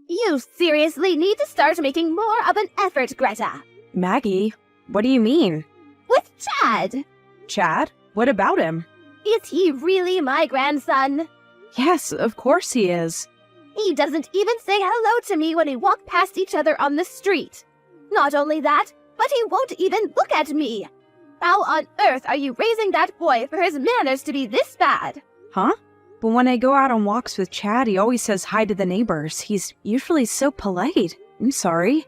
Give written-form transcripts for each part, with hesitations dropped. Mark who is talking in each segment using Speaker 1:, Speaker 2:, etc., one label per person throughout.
Speaker 1: You seriously need to start making more of an effort, Greta.
Speaker 2: Maggie, what do you mean?
Speaker 1: With Chad.
Speaker 2: Chad? What about him?
Speaker 1: Is he really my grandson?
Speaker 2: Yes, of course he is.
Speaker 1: He doesn't even say hello to me when we walk past each other on the street. Not only that, but he won't even look at me. How on earth are you raising that boy for his manners to be this bad?
Speaker 2: Huh? But when I go out on walks with Chad, he always says hi to the neighbors. He's usually so polite. I'm sorry.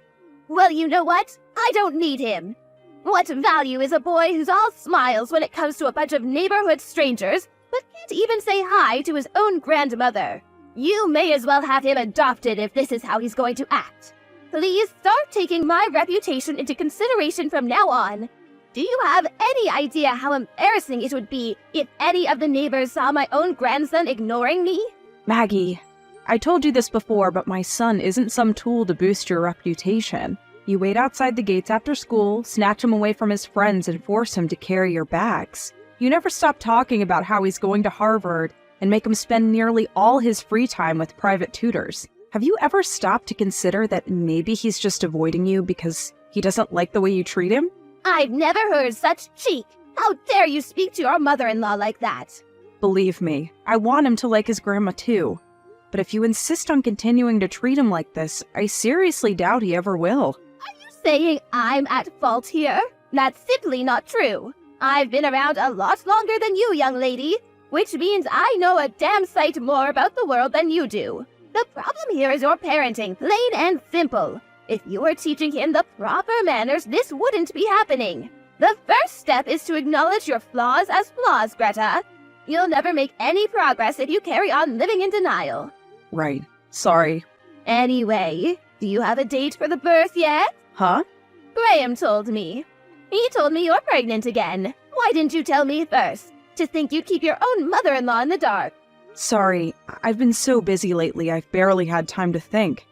Speaker 1: Well, you know what? I don't need him. What value is a boy who's all smiles when it comes to a bunch of neighborhood strangers, but can't even say hi to his own grandmother? You may as well have him adopted if this is how he's going to act. Please start taking my reputation into consideration from now on. Do you have any idea how embarrassing it would be if any of the neighbors saw my own grandson ignoring me?
Speaker 2: Maggie, I told you this before, but my son isn't some tool to boost your reputation. You wait outside the gates after school, snatch him away from his friends, and force him to carry your bags. You never stop talking about how he's going to Harvard and make him spend nearly all his free time with private tutors. Have you ever stopped to consider that maybe he's just avoiding you because he doesn't like the way you treat him?
Speaker 1: I've never heard such cheek. How dare you speak to your mother-in-law like that?
Speaker 2: Believe me, I want him to like his grandma too. But if you insist on continuing to treat him like this, I seriously doubt he ever will.
Speaker 1: Are you saying I'm at fault here? That's simply not true. I've been around a lot longer than you, young lady, which means I know a damn sight more about the world than you do. The problem here is your parenting, plain and simple. If you were teaching him the proper manners, this wouldn't be happening. The first step is to acknowledge your flaws as flaws, Greta. You'll never make any progress if you carry on living in denial.
Speaker 2: Right. Sorry.
Speaker 1: Anyway, do you have a date for the birth yet?
Speaker 2: Huh?
Speaker 1: Graham told me. He told me you're pregnant again. Why didn't you tell me first? To think you'd keep your own mother-in-law in the dark.
Speaker 2: Sorry, I've been so busy lately I've barely had time to think.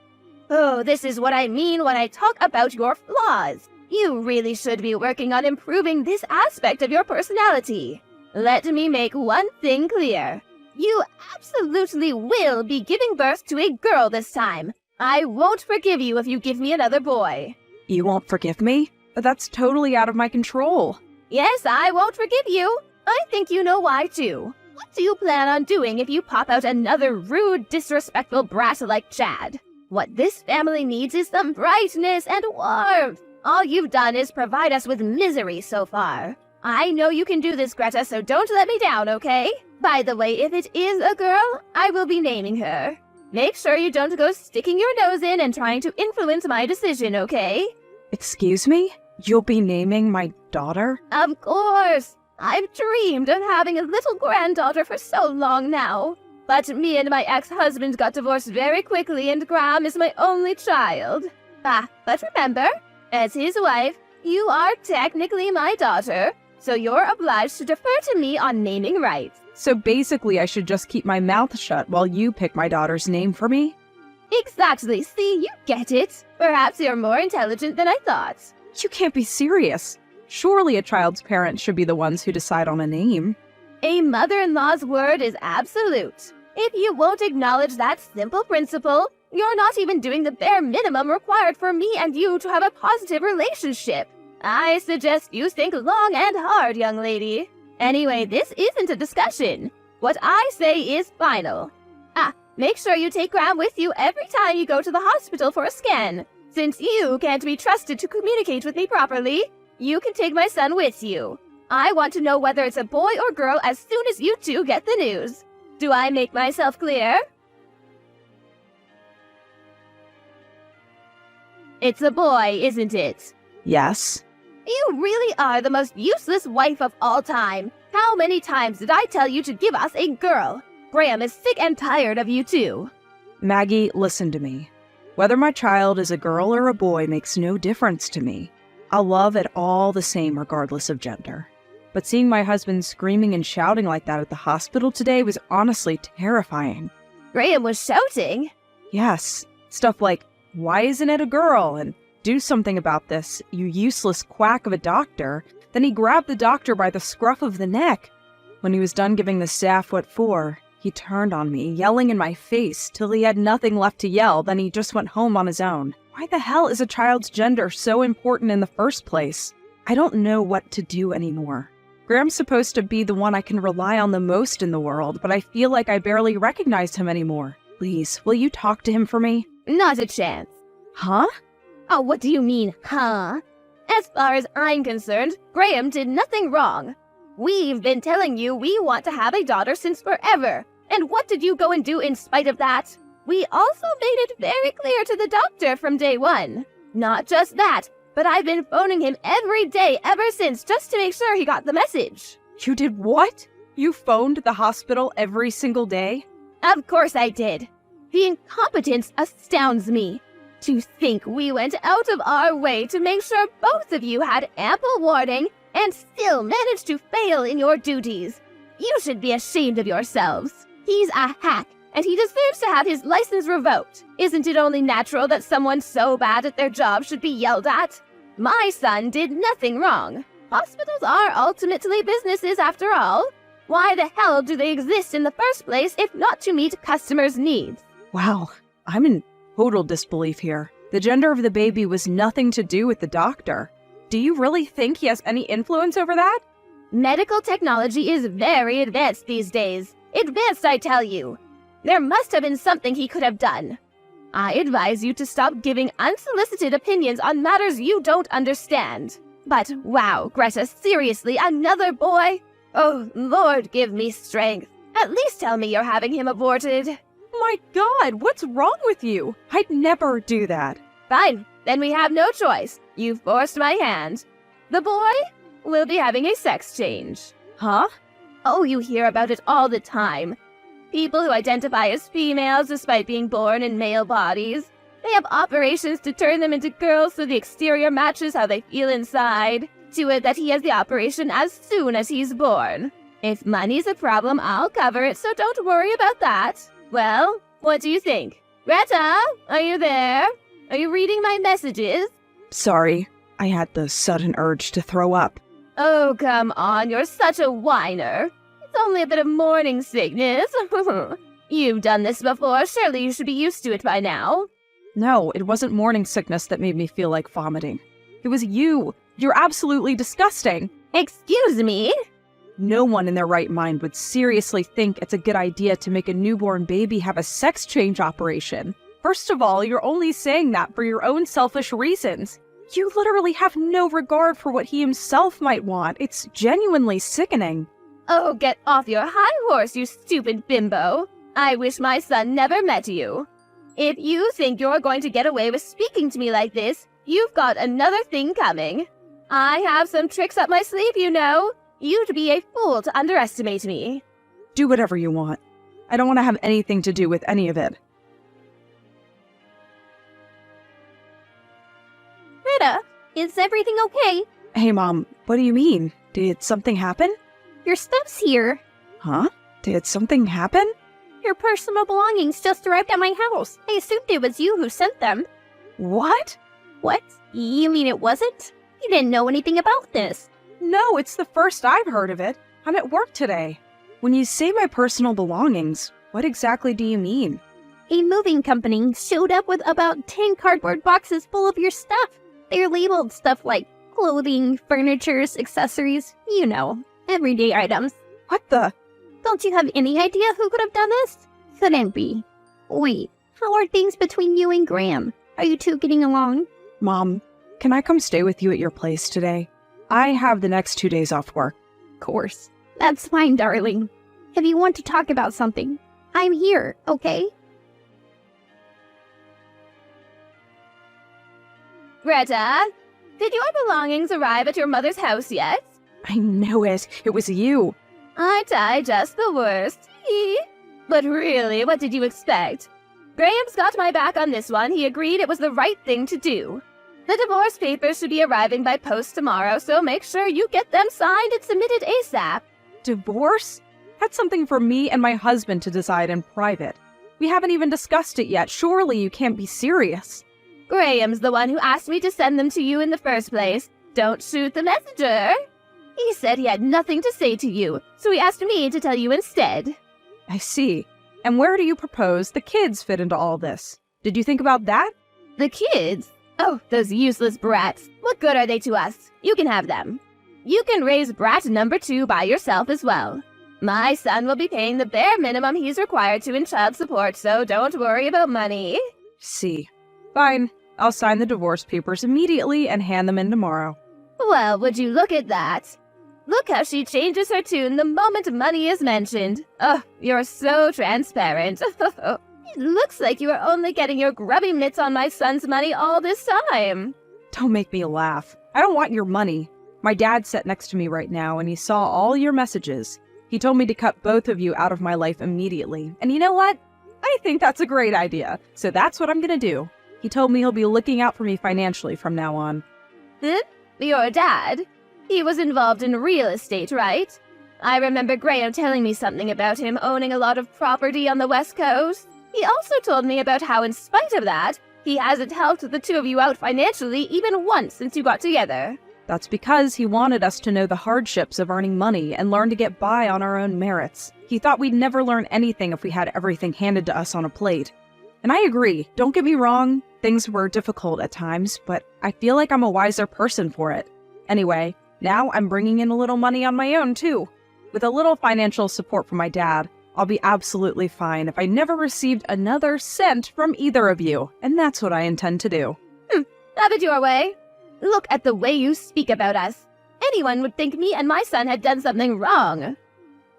Speaker 1: Oh, this is what I mean when I talk about your flaws. You really should be working on improving this aspect of your personality. Let me make one thing clear. You absolutely will be giving birth to a girl this time. I won't forgive you if you give me another boy.
Speaker 2: You won't forgive me? That's totally out of my control.
Speaker 1: Yes, I won't forgive you. I think you know why, too. What do you plan on doing if you pop out another rude, disrespectful brat like Chad? What this family needs is some brightness and warmth. All you've done is provide us with misery so far. I know you can do this, Greta, so don't let me down, okay? By the way, if it is a girl, I will be naming her. Make sure you don't go sticking your nose in and trying to influence my decision, okay?
Speaker 2: Excuse me? You'll be naming my daughter?
Speaker 1: Of course. I've dreamed of having a little granddaughter for so long now. But me and my ex-husband got divorced very quickly and Graham is my only child. But remember, as his wife, you are technically my daughter, so you're obliged to defer to me on naming rights.
Speaker 2: So basically I should just keep my mouth shut while you pick my daughter's name for me?
Speaker 1: Exactly. See, you get it. Perhaps you're more intelligent than I thought.
Speaker 2: You can't be serious. Surely a child's parents should be the ones who decide on a name.
Speaker 1: A mother-in-law's word is absolute. If you won't acknowledge that simple principle, you're not even doing the bare minimum required for me and you to have a positive relationship. I suggest you think long and hard, young lady. Anyway, this isn't a discussion. What I say is final. Make sure you take Graham with you every time you go to the hospital for a scan. Since you can't be trusted to communicate with me properly, you can take my son with you. I want to know whether it's a boy or girl as soon as you two get the news. Do I make myself clear? It's a boy, isn't it?
Speaker 2: Yes.
Speaker 1: You really are the most useless wife of all time. How many times did I tell you to give us a girl? Graham is sick and tired of you too.
Speaker 2: Maggie, listen to me. Whether my child is a girl or a boy makes no difference to me. I'll love it all the same regardless of gender. But seeing my husband screaming and shouting like that at the hospital today was honestly terrifying.
Speaker 1: Graham was shouting?
Speaker 2: Yes. Stuff like, why isn't it a girl? And do something about this, you useless quack of a doctor. Then he grabbed the doctor by the scruff of the neck. When he was done giving the staff what for, He turned on me, yelling in my face till he had nothing left to yell, then he just went home on his own. Why the hell is a child's gender so important in the first place? I don't know what to do anymore. Graham's supposed to be the one I can rely on the most in the world, but I feel like I barely recognize him anymore. Please, will you talk to him for me?
Speaker 1: Not a chance.
Speaker 2: Huh?
Speaker 1: Oh, what do you mean, huh? As far as I'm concerned, Graham did nothing wrong. We've been telling you we want to have a daughter since forever. And what did you go and do in spite of that? We also made it very clear to the doctor from day one. Not just that, but I've been phoning him every day ever since just to make sure he got the message.
Speaker 2: You did what? You phoned the hospital every single day?
Speaker 1: Of course I did. The incompetence astounds me. To think we went out of our way to make sure both of you had ample warning and still managed to fail in your duties. You should be ashamed of yourselves. He's a hack, and he deserves to have his license revoked. Isn't it only natural that someone so bad at their job should be yelled at? My son did nothing wrong. Hospitals are ultimately businesses after all. Why the hell do they exist in the first place if not to meet customers' needs?
Speaker 2: Wow, I'm in total disbelief here. The gender of the baby was nothing to do with the doctor. Do you really think he has any influence over that?
Speaker 1: Medical technology is very advanced these days. Advanced, I tell you. There must have been something he could have done. I advise you to stop giving unsolicited opinions on matters you don't understand. But wow, Greta, seriously, another boy? Oh, Lord, give me strength. At least tell me you're having him aborted.
Speaker 2: My God, what's wrong with you? I'd never do that.
Speaker 1: Fine, then we have no choice. You forced my hand. The boy will be having a sex change.
Speaker 2: Huh?
Speaker 1: Oh, you hear about it all the time. People who identify as females despite being born in male bodies. They have operations to turn them into girls so the exterior matches how they feel inside. To it that he has the operation as soon as he's born. If money's a problem, I'll cover it, so don't worry about that. Well, what do you think? Greta, are you there? Are you reading my messages?
Speaker 2: Sorry, I had the sudden urge to throw up.
Speaker 1: Oh, come on, you're such a whiner. It's only a bit of morning sickness. You've done this before, surely you should be used to it by now.
Speaker 2: No, it wasn't morning sickness that made me feel like vomiting. It was you. You're absolutely disgusting.
Speaker 1: Excuse me?
Speaker 2: No one in their right mind would seriously think it's a good idea to make a newborn baby have a sex change operation. First of all, you're only saying that for your own selfish reasons. You literally have no regard for what he himself might want. It's genuinely sickening.
Speaker 1: Oh, get off your high horse, you stupid bimbo. I wish my son never met you. If you think you're going to get away with speaking to me like this, you've got another thing coming. I have some tricks up my sleeve, you know. You'd be a fool to underestimate me.
Speaker 2: Do whatever you want. I don't want to have anything to do with any of it.
Speaker 1: Rita, is everything okay?
Speaker 2: Hey, Mom, what do you mean? Did something happen?
Speaker 1: Your stuff's here.
Speaker 2: Huh? Did something happen?
Speaker 1: Your personal belongings just arrived at my house. I assumed it was you who sent them.
Speaker 2: What?
Speaker 1: What? You mean it wasn't? You didn't know anything about this.
Speaker 2: No, it's the first I've heard of it. I'm at work today. When you say my personal belongings, what exactly do you mean?
Speaker 1: A moving company showed up with about 10 cardboard boxes full of your stuff. They're labeled stuff like clothing, furniture, accessories, you know, everyday items.
Speaker 2: What the?
Speaker 1: Don't you have any idea who could have done this? Couldn't be. Wait, how are things between you and Graham? Are you two getting along?
Speaker 2: Mom, can I come stay with you at your place today? I have the next 2 days off work.
Speaker 1: Of course. That's fine, darling. If you want to talk about something, I'm here, okay? Greta, did your belongings arrive at your mother's house yet?
Speaker 2: I knew it. It was you.
Speaker 1: Aren't I just the worst? But really, what did you expect? Graham's got my back on this one. He agreed it was the right thing to do. The divorce papers should be arriving by post tomorrow, so make sure you get them signed and submitted ASAP.
Speaker 2: Divorce? That's something for me and my husband to decide in private. We haven't even discussed it yet. Surely you can't be serious.
Speaker 1: Graham's the one who asked me to send them to you in the first place. Don't shoot the messenger. He said he had nothing to say to you, so he asked me to tell you instead.
Speaker 2: I see. And where do you propose the kids fit into all this? Did you think about that?
Speaker 1: The kids? Oh, those useless brats. What good are they to us? You can have them. You can raise brat number 2 by yourself as well. My son will be paying the bare minimum he's required to in child support, so don't worry about money.
Speaker 2: See. Fine. I'll sign the divorce papers immediately and hand them in tomorrow.
Speaker 1: Well, would you look at that? Look how she changes her tune the moment money is mentioned. Oh, you're so transparent. It looks like you are only getting your grubby mitts on my son's money all this time.
Speaker 2: Don't make me laugh. I don't want your money. My dad sat next to me right now and he saw all your messages. He told me to cut both of you out of my life immediately. And you know what? I think that's a great idea. So that's what I'm gonna do. He told me he'll be looking out for me financially from now on.
Speaker 1: Your dad? He was involved in real estate, right? I remember Graham telling me something about him owning a lot of property on the West Coast. He also told me about how, in spite of that, he hasn't helped the two of you out financially even once since you got together.
Speaker 2: That's because he wanted us to know the hardships of earning money and learn to get by on our own merits. He thought we'd never learn anything if we had everything handed to us on a plate. And I agree, don't get me wrong, things were difficult at times, but I feel like I'm a wiser person for it. Anyway, now I'm bringing in a little money on my own too. With a little financial support from my dad, I'll be absolutely fine if I never received another cent from either of you, and that's what I intend to do.
Speaker 1: Have it your way. Look at the way you speak about us. Anyone would think me and my son had done something wrong.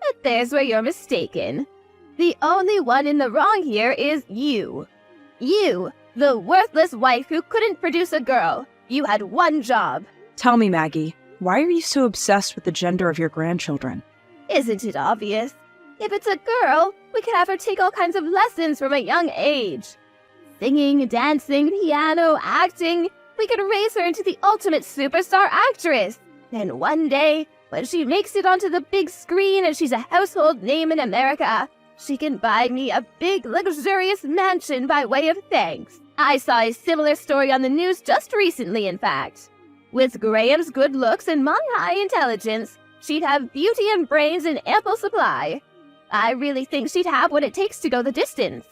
Speaker 1: But there's where you're mistaken. The only one in the wrong here is you. You, the worthless wife who couldn't produce a girl. You had one job.
Speaker 2: Tell me, Maggie, why are you so obsessed with the gender of your grandchildren?
Speaker 1: Isn't it obvious? If it's a girl, we could have her take all kinds of lessons from a young age. Singing, dancing, piano, acting. We could raise her into the ultimate superstar actress. Then one day, when she makes it onto the big screen and she's a household name in America, she can buy me a big, luxurious mansion by way of thanks. I saw a similar story on the news just recently, in fact. With Graham's good looks and my high intelligence, she'd have beauty and brains in ample supply. I really think she'd have what it takes to go the distance.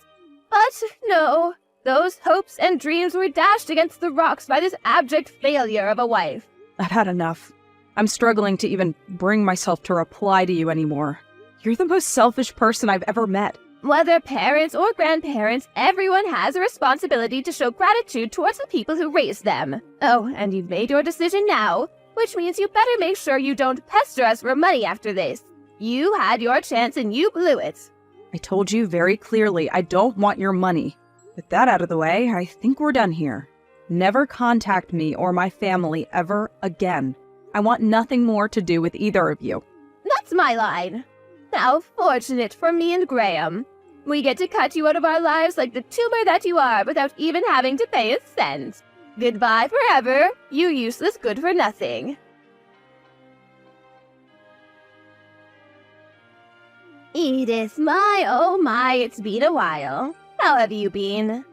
Speaker 1: But no, those hopes and dreams were dashed against the rocks by this abject failure of a wife.
Speaker 2: I've had enough. I'm struggling to even bring myself to reply to you anymore. You're the most selfish person I've ever met.
Speaker 1: Whether parents or grandparents, everyone has a responsibility to show gratitude towards the people who raised them. Oh, and you've made your decision now, which means you better make sure you don't pester us for money after this. You had your chance and you blew it.
Speaker 2: I told you very clearly I don't want your money. With that out of the way, I think we're done here. Never contact me or my family ever again. I want nothing more to do with either of you.
Speaker 1: That's my line. How fortunate for me and Graham. We get to cut you out of our lives like the tumor that you are without even having to pay a cent. Goodbye forever, you useless good-for-nothing. Edith, my, oh my, it's been a while. How have you been?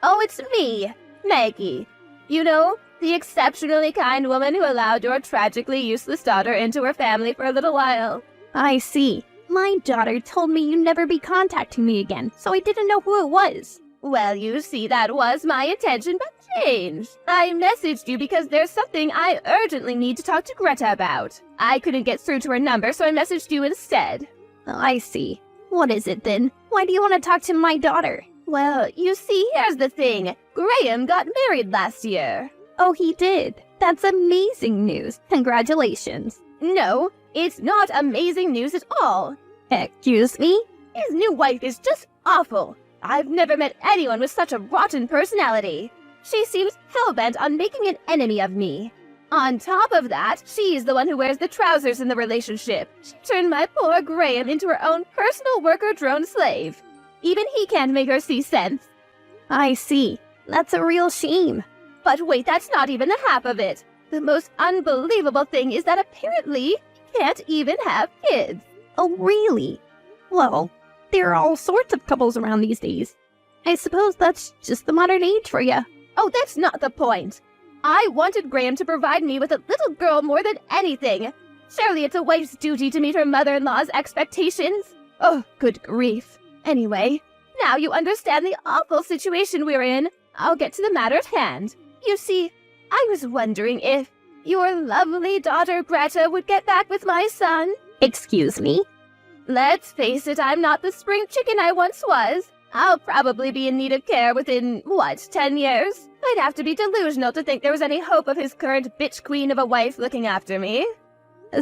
Speaker 1: Oh, it's me, Maggie. You know, the exceptionally kind woman who allowed your tragically useless daughter into her family for a little while.
Speaker 3: I see. My daughter told me you'd never be contacting me again, so I didn't know who it was.
Speaker 1: Well, you see, that was my intention, but changed. I messaged you because there's something I urgently need to talk to Greta about. I couldn't get through to her number, so I messaged you instead.
Speaker 3: I see. What is it then? Why do you want to talk to my daughter?
Speaker 1: Well, you see, here's the thing. Graham got married last year.
Speaker 3: Oh, he did? That's amazing news. Congratulations.
Speaker 1: No, it's not amazing news at all.
Speaker 3: Excuse me?
Speaker 1: His new wife is just awful. I've never met anyone with such a rotten personality. She seems hell-bent on making an enemy of me. On top of that, she's the one who wears the trousers in the relationship. She turned my poor Graham into her own personal worker drone slave. Even he can't make her see sense.
Speaker 3: I see. That's a real shame.
Speaker 1: But wait, that's not even the half of it. The most unbelievable thing is that apparently he can't even have kids.
Speaker 3: Oh, really? Well, there are all sorts of couples around these days. I suppose that's just the modern age for you.
Speaker 1: Oh, that's not the point. I wanted Graham to provide me with a little girl more than anything. Surely it's a wife's duty to meet her mother-in-law's expectations. Oh, good grief. Anyway, now you understand the awful situation we're in. I'll get to the matter at hand. You see, I was wondering if your lovely daughter Greta would get back with my son.
Speaker 3: Excuse me?
Speaker 1: Let's face it, I'm not the spring chicken I once was. I'll probably be in need of care within, 10 years? I'd have to be delusional to think there was any hope of his current bitch queen of a wife looking after me.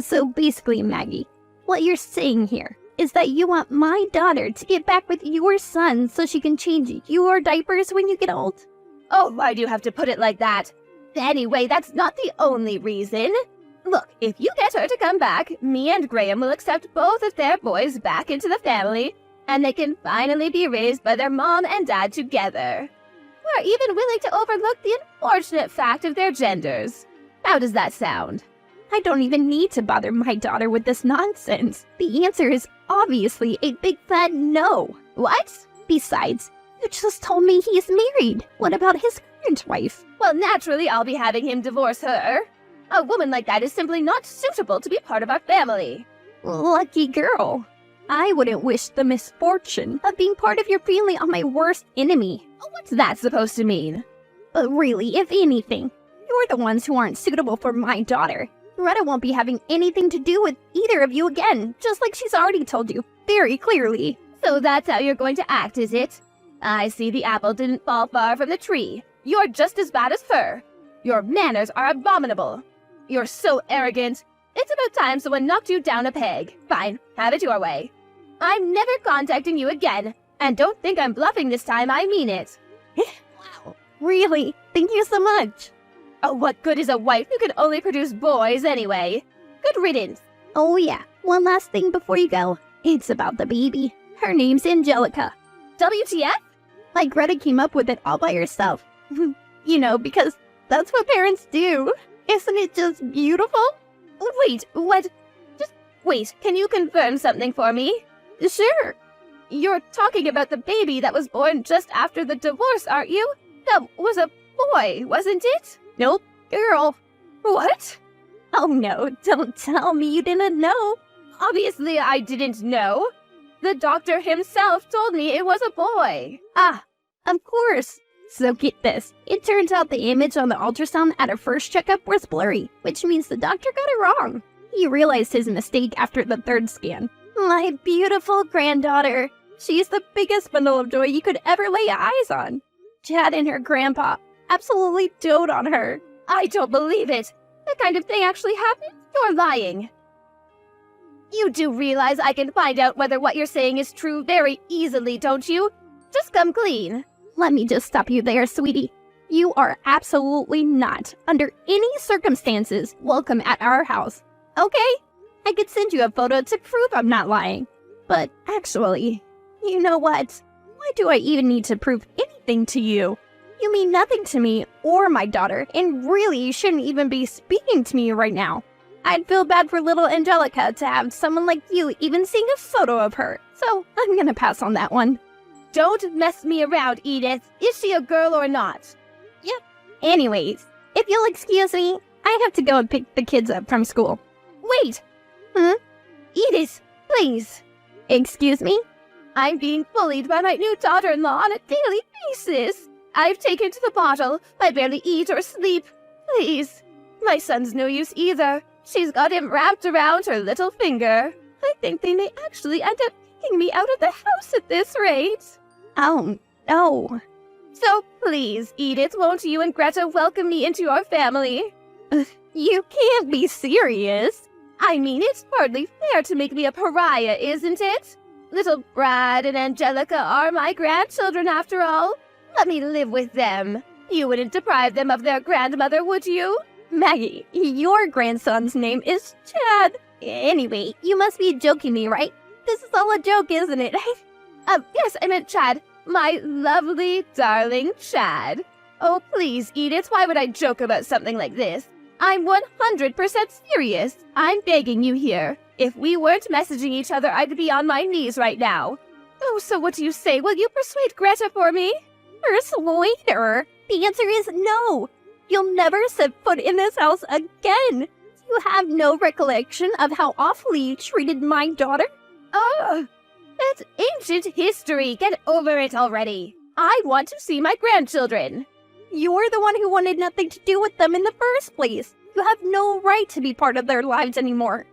Speaker 3: So basically, Maggie, what you're saying here is that you want my daughter to get back with your son so she can change your diapers when you get old?
Speaker 1: Oh, why do you have to put it like that? Anyway, that's not the only reason. Look, if you get her to come back, me and Graham will accept both of their boys back into the family, and they can finally be raised by their mom and dad together. We're even willing to overlook the unfortunate fact of their genders. How does that sound?
Speaker 3: I don't even need to bother my daughter with this nonsense. The answer is obviously a big fat no.
Speaker 1: What?
Speaker 3: Besides, you just told me he's married. What about his current wife?
Speaker 1: Well, naturally, I'll be having him divorce her. A woman like that is simply not suitable to be part of our family.
Speaker 3: Lucky girl. I wouldn't wish the misfortune of being part of your family on my worst enemy.
Speaker 1: What's that supposed to mean?
Speaker 3: But really, if anything, you're the ones who aren't suitable for my daughter. Greta won't be having anything to do with either of you again, just like she's already told you very clearly.
Speaker 1: So that's how you're going to act, is it? I see the apple didn't fall far from the tree. You're just as bad as her. Your manners are abominable. You're so arrogant. It's about time someone knocked you down a peg. Fine, have it your way. I'm never contacting you again. And don't think I'm bluffing this time, I mean it.
Speaker 3: Wow, really? Thank you so much.
Speaker 1: Oh, what good is a wife who can only produce boys anyway? Good riddance.
Speaker 3: Oh yeah, one last thing before you go. It's about the baby. Her name's Angelica.
Speaker 1: WTF?
Speaker 3: Like Greta came up with it all by herself. You know, because that's what parents do. Isn't it just beautiful?
Speaker 1: Wait, what? Just wait, can you confirm something for me?
Speaker 3: Sure.
Speaker 1: You're talking about the baby that was born just after the divorce, aren't you? That was a boy, wasn't it?
Speaker 3: Nope, girl.
Speaker 1: What?
Speaker 3: Oh no, don't tell me you didn't know.
Speaker 1: Obviously I didn't know. The doctor himself told me it was a boy.
Speaker 3: Ah, of course. So get this. It turns out the image on the ultrasound at her first checkup was blurry, which means the doctor got it wrong. He realized his mistake after the third scan. My beautiful granddaughter. She's the biggest bundle of joy you could ever lay eyes on. Chad and her grandpa absolutely dote on her.
Speaker 1: I don't believe it. That kind of thing actually happened? You're lying. You do realize I can find out whether what you're saying is true very easily, don't you? Just come clean.
Speaker 3: Let me just stop you there, sweetie. You are absolutely not, under any circumstances, welcome at our house. Okay? I could send you a photo to prove I'm not lying. But actually, you know what? Why do I even need to prove anything to you? You mean nothing to me or my daughter, and really you shouldn't even be speaking to me right now. I'd feel bad for little Angelica to have someone like you even seeing a photo of her, so I'm gonna pass on that one.
Speaker 1: Don't mess me around, Edith. Is she a girl or not?
Speaker 3: Yep. Anyways, if you'll excuse me, I have to go and pick the kids up from school.
Speaker 1: Wait! Edith, please.
Speaker 3: Excuse me?
Speaker 1: I'm being bullied by my new daughter-in-law on a daily basis. I've taken to the bottle. I barely eat or sleep. Please. My son's no use either. She's got him wrapped around her little finger. I think they may actually end up kicking me out of the house at this rate.
Speaker 3: Oh, no.
Speaker 1: So please, Edith, won't you and Greta welcome me into your family?
Speaker 3: You can't be serious.
Speaker 1: I mean, it's hardly fair to make me a pariah, isn't it? Little Brad and Angelica are my grandchildren after all. Let me live with them. You wouldn't deprive them of their grandmother, would you?
Speaker 3: Maggie, your grandson's name is Chad. Anyway, you must be joking me, right? This is all a joke, isn't it?
Speaker 1: Yes, I meant Chad. My lovely, darling Chad. Oh, please, Edith, why would I joke about something like this? I'm 100% serious. I'm begging you here. If we weren't messaging each other, I'd be on my knees right now. Oh, so what do you say? Will you persuade Greta for me?
Speaker 3: Persuade her? The answer is no. You'll never set foot in this house again. You have no recollection of how awfully you treated my daughter?
Speaker 1: Oh, That's ancient history. Get over it already. I want to see my grandchildren.
Speaker 3: You're the one who wanted nothing to do with them in the first place. You have no right to be part of their lives anymore.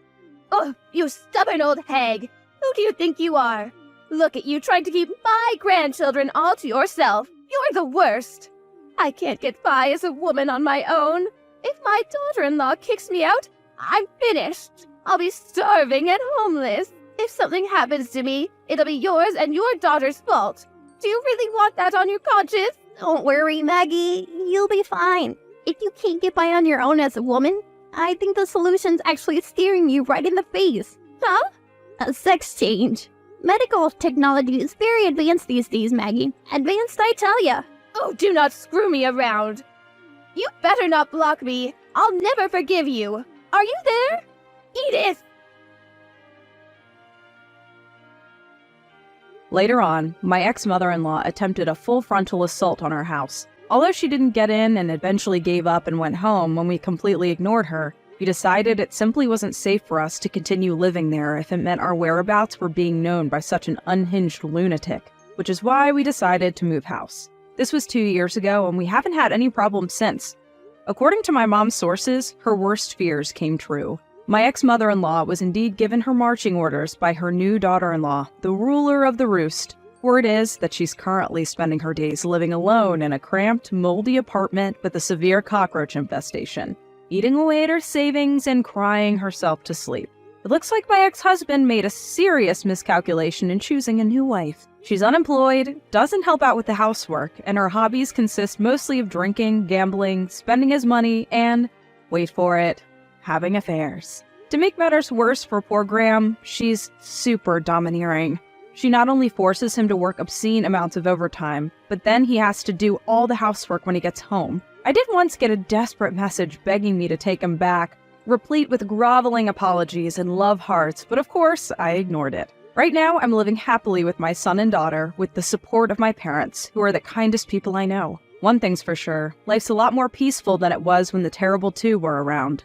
Speaker 1: Oh, you stubborn old hag. Who do you think you are? Look at you trying to keep my grandchildren all to yourself. You're the worst. I can't get by as a woman on my own. If my daughter-in-law kicks me out, I'm finished. I'll be starving and homeless. If something happens to me, it'll be yours and your daughter's fault. Do you really want that on your conscience?
Speaker 3: Don't worry, Maggie. You'll be fine. If you can't get by on your own as a woman, I think the solution's actually staring you right in the face.
Speaker 1: Huh?
Speaker 3: A sex change. Medical technology is very advanced these days, Maggie. Advanced, I tell ya.
Speaker 1: Oh, do not screw me around. You better not block me. I'll never forgive you. Are you there? Edith!
Speaker 2: Later on, my ex-mother-in-law attempted a full frontal assault on our house. Although she didn't get in and eventually gave up and went home when we completely ignored her, we decided it simply wasn't safe for us to continue living there if it meant our whereabouts were being known by such an unhinged lunatic, which is why we decided to move house. This was 2 years ago, and we haven't had any problems since. According to my mom's sources, her worst fears came true. My ex-mother-in-law was indeed given her marching orders by her new daughter-in-law, the ruler of the roost. Word is that she's currently spending her days living alone in a cramped, moldy apartment with a severe cockroach infestation, eating away at her savings and crying herself to sleep. It looks like my ex-husband made a serious miscalculation in choosing a new wife. She's unemployed, doesn't help out with the housework, and her hobbies consist mostly of drinking, gambling, spending his money, and, wait for it, having affairs. To make matters worse for poor Graham, she's super domineering. She not only forces him to work obscene amounts of overtime, but then he has to do all the housework when he gets home. I did once get a desperate message begging me to take him back, replete with groveling apologies and love hearts, but of course, I ignored it. Right now, I'm living happily with my son and daughter with the support of my parents, who are the kindest people I know. One thing's for sure, life's a lot more peaceful than it was when the terrible two were around.